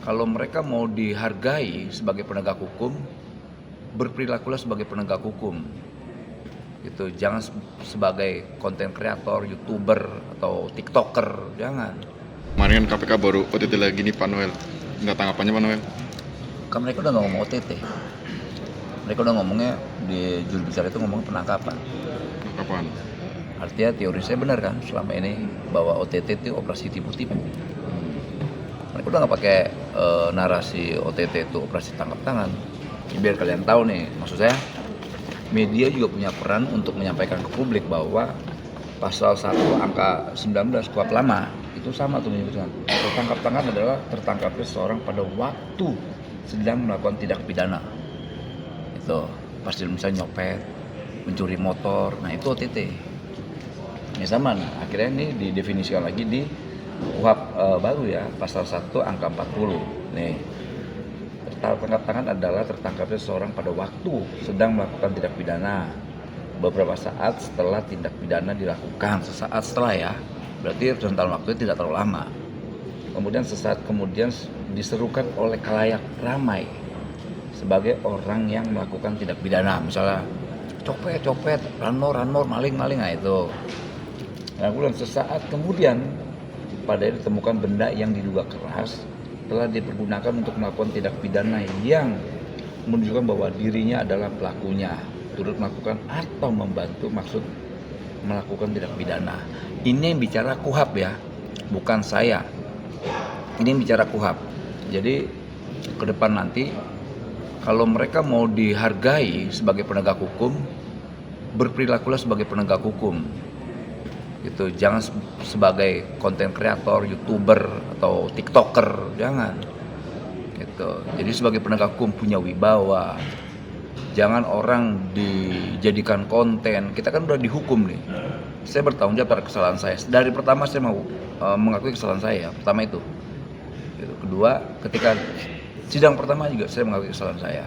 Kalau mereka mau dihargai sebagai penegak hukum, berperilakulah sebagai penegak hukum. Gitu, jangan sebagai konten kreator, youtuber atau tiktoker, jangan. Kemarin kan KPK baru OTT lagi nih Pak Noel. Nggak tanggapannya Pak Noel? Kan mereka udah nggak ngomong OTT, mereka udah ngomongnya di juru bicara itu ngomong penangkapan. Kapan? Artinya teori saya benar kan selama ini bahwa OTT itu operasi tipu-tipu. Mereka udah nggak pakai narasi OTT itu operasi tangkap tangan. Ya, biar kalian tahu nih, maksud saya media juga punya peran untuk menyampaikan ke publik bahwa pasal 1 angka 19 KUHP lama itu sama tuh menyebutkan tertangkap tangan adalah tertangkapnya seseorang pada waktu sedang melakukan tindak pidana. Itu pasti misalnya nyopet, mencuri motor, nah itu OTT. Ini sama, nah, akhirnya ini didefinisikan lagi di KUHP baru ya, pasal 1 angka 40. Nih, tertangkap tangan adalah tertangkapnya seseorang pada waktu sedang melakukan tindak pidana beberapa saat setelah tindak pidana dilakukan. Sesaat setelah ya, berarti rentan waktunya tidak terlalu lama. Kemudian sesaat kemudian diserukan oleh khalayak ramai sebagai orang yang melakukan tindak pidana, misalnya copet, ranmor, maling, nah itu. Nah, kemudian sesaat kemudian pada ditemukan benda yang diduga keras telah dipergunakan untuk melakukan tindak pidana yang menunjukkan bahwa dirinya adalah pelakunya, turut melakukan atau membantu maksud melakukan tindak pidana. Ini yang bicara KUHP ya, bukan saya. Ini yang bicara KUHP. Jadi ke depan nanti kalau mereka mau dihargai sebagai penegak hukum, berperilakulah sebagai penegak hukum. Gitu, jangan sebagai konten kreator, youtuber atau tiktoker, jangan. Gitu. Jadi sebagai penegak hukum punya wibawa. Jangan orang dijadikan konten. Kita kan udah dihukum nih. Saya bertanggung jawab atas kesalahan saya. Dari pertama saya mau mengakui kesalahan saya. Pertama itu. Gitu. Kedua, ketika sidang pertama juga saya mengakui kesalahan saya.